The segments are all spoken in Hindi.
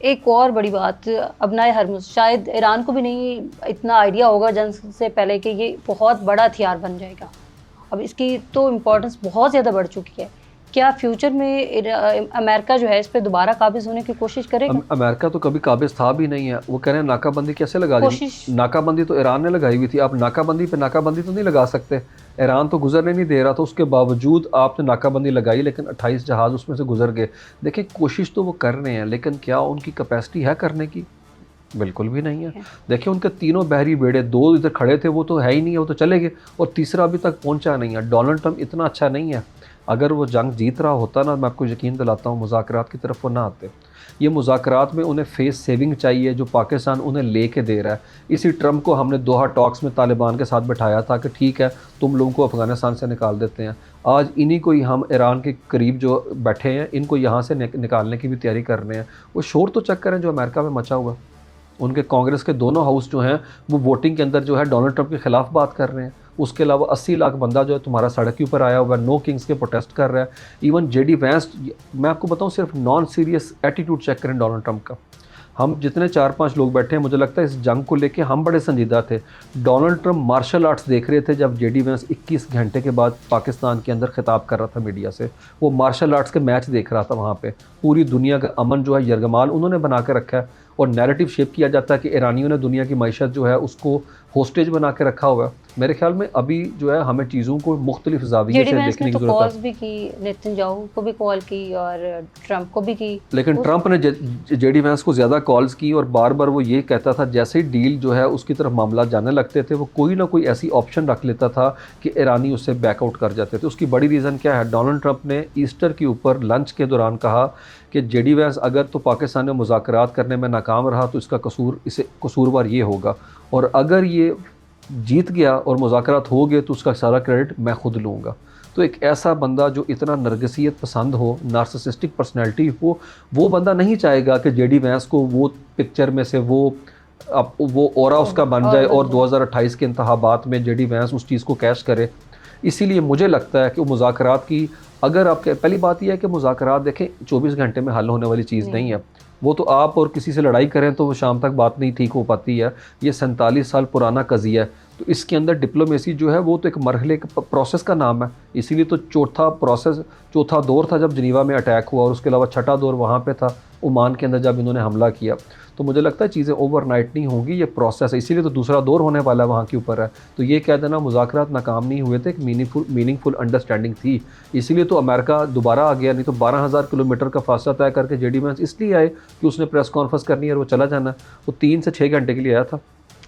एक और बड़ी बात, अबनाए हरमुज़ शायद ईरान को भी नहीं इतना आइडिया होगा जंग से पहले कि ये बहुत बड़ा हथियार बन जाएगा। अब इसकी तो इम्पोर्टेंस बहुत ज़्यादा बढ़ चुकी है। क्या फ्यूचर में अमेरिका जो है इस पे दोबारा काबिज़ होने की कोशिश करेगा? अमेरिका तो कभी काबिज था भी नहीं है। वो कह रहे हैं नाकाबंदी कैसे लगा दी? कोशिश नाकाबंदी तो ईरान ने लगाई हुई थी। आप नाकाबंदी पे नाकाबंदी तो नहीं लगा सकते। ईरान तो गुजरने नहीं दे रहा था, उसके बावजूद आपने नाकाबंदी लगाई, लेकिन 28 जहाज़ उसमें से गुजर गए। देखिए कोशिश तो वो कर रहे हैं, लेकिन क्या उनकी कैपेसिटी है करने की? बिल्कुल भी नहीं है। है। देखिए उनके तीनों बहरी बेड़े, 2 इधर खड़े थे, वो तो है ही नहीं है, वो तो चले गए, और तीसरा अभी तक पहुंचा नहीं है। डोनाल्ड ट्रंप इतना अच्छा नहीं है। अगर वो जंग जीत रहा होता ना, मैं आपको यकीन दिलाता हूँ मुज़ाकरात की तरफ वो ना आते। ये मुज़ाकरात में उन्हें फेस सेविंग चाहिए जो पाकिस्तान उन्हें लेके दे रहा है। इसी ट्रंप को हमने दोहा टॉक्स में तालिबान के साथ बैठाया था कि ठीक है तुम लोगों को अफ़गानिस्तान से निकाल देते हैं। आज इन्हीं को ही हम ईरान के करीब जो बैठे हैं, इनको यहाँ से निकालने की भी तैयारी कर रहे हैं। वो शोर तो चेक करें जो अमेरिका में मचा हुआ। उनके कांग्रेस के दोनों हाउस जो हैं वो वोटिंग के अंदर जो है डोनाल्ड ट्रंप के खिलाफ बात कर रहे हैं। उसके अलावा 80 लाख बंदा जो है तुम्हारा सड़क के ऊपर आया हुआ है, नो किंग्स के प्रोटेस्ट कर रहा है। इवन जेडी वैंस, मैं आपको बताऊं, सिर्फ नॉन सीरियस एटीट्यूड चेक करें डोनाल्ड ट्रंप का। हम जितने 4-5 लोग बैठे हैं, मुझे लगता है इस जंग को लेके हम बड़े संजीदा थे। डोनाल्ड ट्रंप मार्शल आर्ट्स देख रहे थे जब जेडी वैंस 21 घंटे के बाद पाकिस्तान के अंदर खिताब कर रहा था मीडिया से। वो मार्शल आर्ट्स के मैच देख रहा था वहाँ पे। पूरी दुनिया का अमन जो है यरगमाल उन्होंने बना के रखा है, और नैरेटिव शेप किया जाता है कि ईरानियों ने दुनिया की मईशत जो है उसको होस्टेज बना के रखा हुआ है। मेरे ख्याल में अभी जो है हमें चीज़ों को मुख्तलिफ ज़ाविये जेडी से वैंस देखने ने की तो ज़रूरत कॉल्स है। भी की, नेतन्याहू को भी कॉल की और ट्रंप को भी की। लेकिन उस ट्रंप ने जेडी वैंस को ज़्यादा कॉल्स की, और बार बार वो ये कहता था जैसे ही डील जो है उसकी तरफ मामला जाने लगते थे, वो कोई ना कोई ऐसी ऑप्शन रख लेता था कि ईरानी उससे बैकआउट कर जाते थे। उसकी बड़ी रीज़न क्या है? डोनाल्ड ट्रंप ने ईस्टर के ऊपर लंच के दौरान कहा कि जेडी वैंस अगर तो पाकिस्तान में मुज़ाकरात करने में नाकाम रहा तो इसका कसूर, इसे कसूरवार ये होगा, और अगर ये जीत गया और मुज़ाकरात हो गए तो उसका सारा क्रेडिट मैं खुद लूँगा। तो एक ऐसा बंदा जो इतना नरगिसियत पसंद हो, नार्सिसिस्टिक पर्सनैलिटी हो, वो बंदा नहीं चाहेगा कि जेडी वैंस को वो पिक्चर में से वो अब वो ऑरा उसका बन और जाए बन और जाए। 2028 के इंतखाबात में जेडी वैंस उस चीज़ को कैश करे। इसीलिए मुझे लगता है कि वो मुज़ाकरात की, अगर आप पहली बात यह है कि मुज़ाकरात देखें 24 घंटे में हल होने वाली चीज़ नहीं है। वो तो आप और किसी से लड़ाई करें तो वो शाम तक बात नहीं ठीक हो पाती है। ये 47 साल पुराना कज़िया है, तो इसके अंदर डिप्लोमेसी जो है वो तो एक मरहले प्रोसेस का नाम है। इसीलिए तो चौथा दौर था जब जनीवा में अटैक हुआ, और उसके अलावा छठा दौर वहाँ पे था ओमान के अंदर जब इन्होंने हमला किया। तो मुझे लगता है चीज़ें ओवरनाइट नहीं होंगी, ये प्रोसेस है। इसीलिए तो दूसरा दौर होने वाला है वहाँ के ऊपर है। तो ये कह देना मुज़ाकरात नाकाम नहीं हुए थे, एक मीनिंगफुल अंडरस्टैंडिंग थी। इसीलिए तो अमेरिका दोबारा आ गया, नहीं तो 12,000 किलोमीटर का फासला तय करके जेडी वैंस इसलिए आए कि उसने प्रेस कॉन्फ्रेंस करनी है और वो चला जाना है। वो 3 से 6 घंटे के लिए आया था,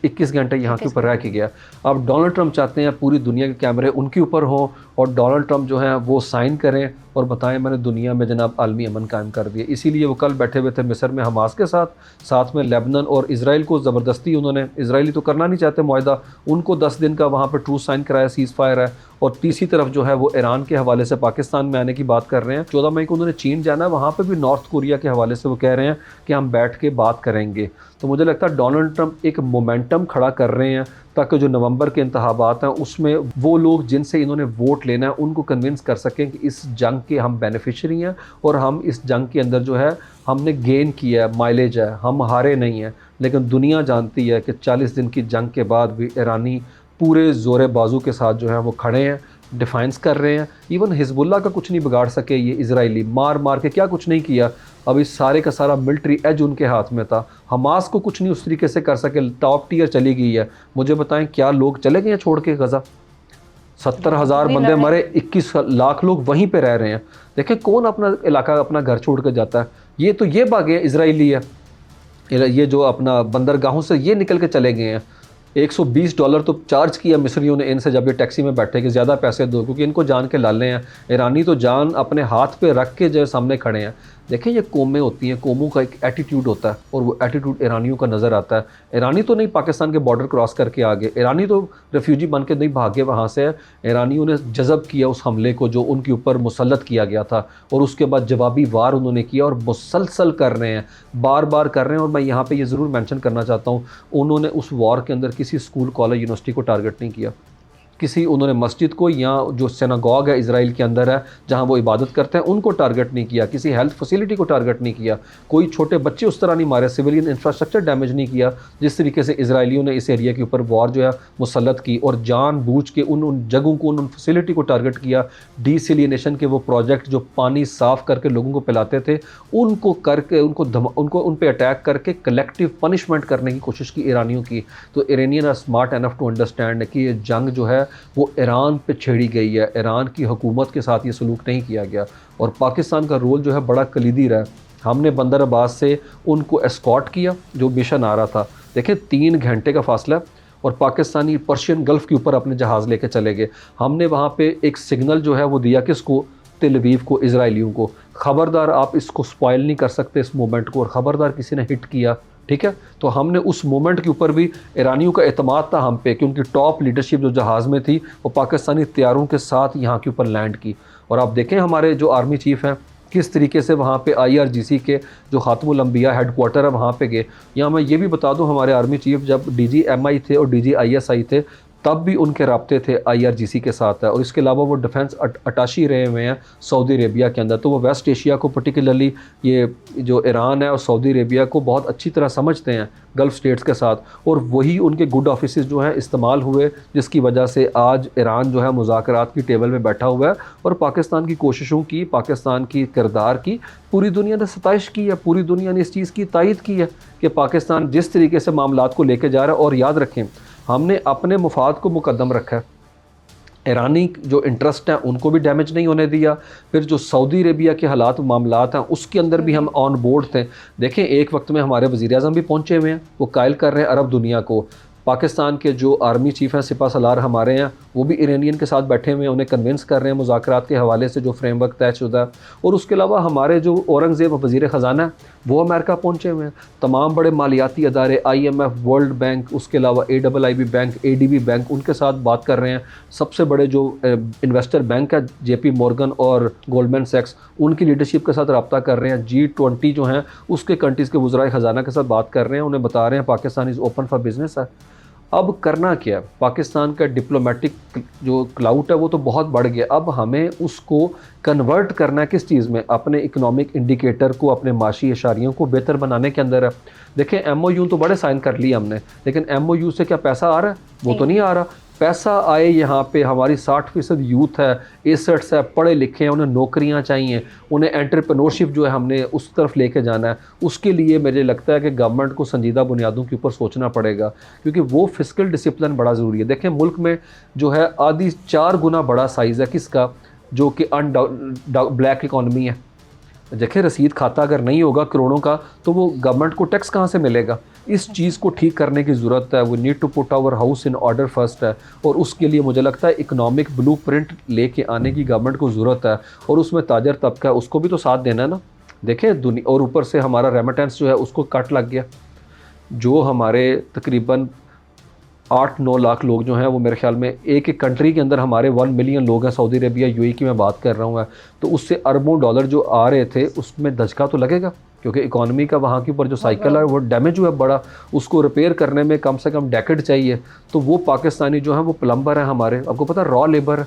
21 घंटे यहाँ के ऊपर रह के गया। अब डोनाल्ड ट्रंप चाहते हैं पूरी दुनिया के कैमरे उनके ऊपर हों, और डोनाल्ड ट्रंप जो हैं वो साइन करें और बताएं मैंने दुनिया में जनाब आलमी अमन कायम कर दिया। इसीलिए वो कल बैठे हुए थे मिस्र में हमास के साथ, साथ में लेबनान और इजराइल को ज़बरदस्ती उन्होंने, इजरायली तो करना नहीं चाहते मुआहदा, उनको 10 दिन का वहाँ पर ट्रूथ साइन कराया, सीज़ फायर है। और तीसरी तरफ जो है वो ईरान के हवाले से पाकिस्तान में आने की बात कर रहे हैं। 14 मई को उन्होंने चीन जाना है, वहाँ पर भी नॉर्थ कोरिया के हवाले से वो कह रहे हैं कि हम बैठ के बात करेंगे। तो मुझे लगता है डोनाल्ड ट्रंप एक मोमेंटम खड़ा कर रहे हैं ताकि जो नवंबर के इंतखाबात हैं उसमें वो लोग जिनसे इन्होंने वोट लेना है उनको कन्विंस कर सकें कि इस जंग के हम बेनिफिशरी हैं, और हम इस जंग के अंदर जो है हमने गेन किया है, माइलेज है, हम हारे नहीं हैं। लेकिन दुनिया जानती है कि 40 दिन की जंग के बाद भी ईरानी पूरे ज़ोर बाजू के साथ जो है वो खड़े हैं, डिफाइंस कर रहे हैं। इवन हिजबुल्ला का कुछ नहीं बिगाड़ सके ये इजरायली, मार मार के क्या कुछ नहीं किया। अब इस सारे का सारा मिलिट्री एज उनके हाथ में था। हमास को कुछ नहीं उस तरीके से कर सके, टॉप टियर चली गई है। मुझे बताएं क्या लोग चले गए हैं छोड़ के गज़ा? 70,000 बंदे मरे, 21 लाख लोग वहीं पे रह रहे हैं। देखें कौन अपना इलाका, अपना घर छोड़ कर जाता है? ये तो ये भागे इजरायली है, ये जो अपना बंदरगाहों से ये निकल के चले गए हैं। $120 तो चार्ज किया मिस्रियों ने इनसे जब ये टैक्सी में बैठे कि ज़्यादा पैसे दो, क्योंकि इनको जान के लाले हैं। ईरानी तो जान अपने हाथ पे रख के जो सामने खड़े हैं। देखें ये कौमें होती हैं, कौमों का एक एटीट्यूड होता है, और वो एटीट्यूड ईरानियों का नज़र आता है। ईरानी तो नहीं पाकिस्तान के बॉर्डर क्रॉस करके आ गए, ईरानी तो रेफ्यूजी बन के नहीं भागे वहाँ से। ईरानियों ने जज़ब किया उस हमले को जो उनके ऊपर मुसल्लत किया गया था, और उसके बाद जवाबी वार उन्होंने किया, और मुसलसल कर रहे हैं, बार बार कर रहे हैं। और मैं यहाँ पर ये ज़रूर मैंशन करना चाहता हूँ, उन्होंने उस वार के अंदर किसी स्कूल, कॉलेज, यूनिवर्सिटी को टारगेट नहीं किया। किसी उन्होंने मस्जिद को या जो सिनागॉग है इजराइल के अंदर है जहाँ वो इबादत करते हैं उनको टारगेट नहीं किया, किसी हेल्थ फैसिलिटी को टारगेट नहीं किया, कोई छोटे बच्चे उस तरह नहीं मारे, सिविलियन इंफ्रास्ट्रक्चर डैमेज नहीं किया जिस तरीके से इसराइलियों ने इस एरिया के ऊपर वॉर जो है मुसल्लत की और जानबूझ के उन जगहों को उन फैसिलिटी को टारगेट किया। डिसलिनेशन के वो प्रोजेक्ट जो पानी साफ़ करके लोगों को पिलाते थे उनको करके उनको उन पर अटैक करके कलेक्टिव पनिशमेंट करने की कोशिश की ईरानियों की। तो Iranian are smart enough to understand कि ये जंग जो है वो ईरान पे छेड़ी गई है, ईरान की हुकूमत के साथ ये सलूक नहीं किया गया और पाकिस्तान का रोल जो है बड़ा कलीदी रहा। हमने बंदर अब्बास से उनको एस्कॉर्ट किया जो मिशन आ रहा था, देखें 3 घंटे का फासला और पाकिस्तानी पर्शियन गल्फ़ के ऊपर अपने जहाज़ लेके चले गए। हमने वहाँ पे एक सिग्नल जो है वो दिया किसको, तेल अवीव को, इजराइलियों को, ख़बरदार आप इसको स्पॉइल नहीं कर सकते इस मोमेंट को, और ख़बरदार किसी ने हिट किया, ठीक है। तो हमने उस मोमेंट के ऊपर भी ईरानियों का एतमाद था हम पे कि उनकी टॉप लीडरशिप जो जहाज़ में थी वो पाकिस्तानी तैयारों के साथ यहाँ के ऊपर लैंड की। और आप देखें हमारे जो आर्मी चीफ़ हैं किस तरीके से वहाँ पे IRGC के जो खातमुल अंबिया हेडक्वार्टर है वहाँ पे गए। यहाँ मैं ये भी बता दूँ हमारे आर्मी चीफ़ जब DGMI थे और DGISI थे तब भी उनके राब्ते थे IRGC के साथ है, और इसके अलावा वो डिफेंस अटाशी रहे हुए हैं सऊदी अरेबिया के अंदर। तो वो वेस्ट एशिया को पर्टिकुलरली ये जो ईरान है और सऊदी अरेबिया को बहुत अच्छी तरह समझते हैं गल्फ़ स्टेट्स के साथ, और वही उनके गुड ऑफिसेस जो हैं इस्तेमाल हुए जिसकी वजह से आज ईरान जो है मुज़ाकरात की टेबल में बैठा हुआ है और पाकिस्तान की कोशिशों की, पाकिस्तान की किरदार की पूरी दुनिया ने सताइश की है, पूरी दुनिया ने इस चीज़ की तायद की है कि पाकिस्तान जिस तरीके से मामलात को लेके जा रहा है। और याद रखें हमने अपने मुफाद को मुकद्दम रखा है, ईरानी जो इंटरेस्ट हैं उनको भी डैमेज नहीं होने दिया। फिर जो सऊदी अरेबिया के हालात मामलात हैं उसके अंदर भी हम ऑन बोर्ड थे। देखें एक वक्त में हमारे वज़ीर-ए-आज़म भी पहुँचे हुए हैं, वो कायल कर रहे हैं अरब दुनिया को। पाकिस्तान के जो आर्मी चीफ़ हैं सिपा सलार हमारे हैं वो भी ईरानियन के साथ बैठे हुए हैं, उन्हें कन्विंस कर रहे हैं मुज़ाकरात के हवाले से जो फ्रेमवर्क तयशुदा। और उसके अलावा हमारे जो औरंगज़ेब वज़ीर ख़जाना है वो अमेरिका पहुँचे हुए हैं। तमाम बड़े मालियाती अदारे IMF, वर्ल्ड बैंक, उसके अलावा AIIB बैंक, ADB बैंक उनके साथ बात कर रहे हैं। सबसे बड़े जो इन्वेस्टर बैंक है JP मॉर्गन और गोल्डमैन सैक्स उनकी लीडरशिप के साथ रब्ता कर रहे हैं। G20 जो हैं उसके कंट्रीज़ के वज़राए ख़जाना के साथ बात कर रहे हैं, उन्हें बता रहे हैं Pakistan is open for business है। अब करना क्या है, पाकिस्तान का डिप्लोमेटिक जो क्लाउट है वो तो बहुत बढ़ गया, अब हमें उसको कन्वर्ट करना है किस चीज़ में, अपने इकोनॉमिक इंडिकेटर को, अपने माशी इशारियों को बेहतर बनाने के अंदर है। देखें MOU तो बड़े साइन कर लिए हमने, लेकिन MOU से क्या पैसा आ रहा है, वो तो नहीं आ रहा। पैसा आए यहाँ पे हमारी 60% यूथ है, एसेट्स है, पढ़े लिखे हैं, उन्हें नौकरियाँ चाहिए, उन्हें एंटरप्रेन्योरशिप जो है हमने उस तरफ लेके जाना है। उसके लिए मुझे लगता है कि गवर्नमेंट को संजीदा बुनियादों के ऊपर सोचना पड़ेगा, क्योंकि वो फिस्कल डिसिप्लिन बड़ा ज़रूरी है। देखें मुल्क में जो है आधी 4 गुना बड़ा साइज़ है किसका, जो कि ब्लैक इकॉनमी है। देखें रसीद खाता अगर नहीं होगा करोड़ों का तो वो गवर्नमेंट को टैक्स कहाँ से मिलेगा। इस चीज़ को ठीक करने की ज़रूरत है। We need to put our house in order first है, और उसके लिए मुझे लगता है इकोनॉमिक ब्लूप्रिंट लेके आने की गवर्नमेंट को ज़रूरत है, और उसमें ताजर तबका है उसको भी तो साथ देना है ना। देखें दुनिया, और ऊपर से हमारा रेमिटेंस जो है उसको कट लग गया। जो हमारे तकरीबन 8-9 लाख लोग जो हैं वो मेरे ख्याल में एक कंट्री के अंदर हमारे 1 मिलियन लोग हैं, सऊदी अरेबिया UAE की मैं बात कर रहा हूँ, तो उससे अरबों डॉलर जो आ रहे थे उसमें धचका तो लगेगा, क्योंकि इकॉनमी का वहाँ के ऊपर जो साइकिल है वो डैमेज हुआ बड़ा, उसको रिपेयर करने में कम से कम डेकेड चाहिए। तो वो पाकिस्तानी जो हैं वो प्लम्बर हैं हमारे, आपको पता है रॉ लेबर,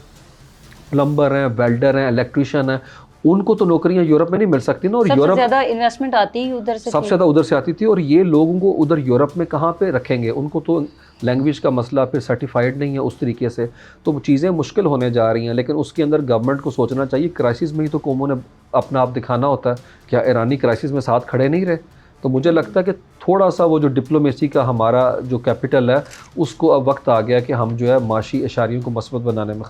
प्लम्बर हैं, वेल्डर हैं, इलेक्ट्रीशियन हैं, उनको तो नौकरियां यूरोप में नहीं मिल सकती ना। और यूरोप ज़्यादा इन्वेस्टमेंट आती ही उधर से, सबसे ज़्यादा उधर से आती थी, और ये लोगों को उधर यूरोप में कहाँ पे रखेंगे, उनको तो लैंग्वेज का मसला फिर सर्टिफाइड नहीं है उस तरीके से, तो चीज़ें मुश्किल होने जा रही हैं। लेकिन उसके अंदर गवर्नमेंट को सोचना चाहिए, क्राइसिस में ही तो कौमों ने अपना आप दिखाना होता है। क्या ईरानी क्राइसिस में साथ खड़े नहीं रहे? तो मुझे लगता है कि थोड़ा सा वो जो डिप्लोमेसी का हमारा जो कैपिटल है उसको अब वक्त आ गया कि हम जो है माशी इशारियों को मस्बत बनाने में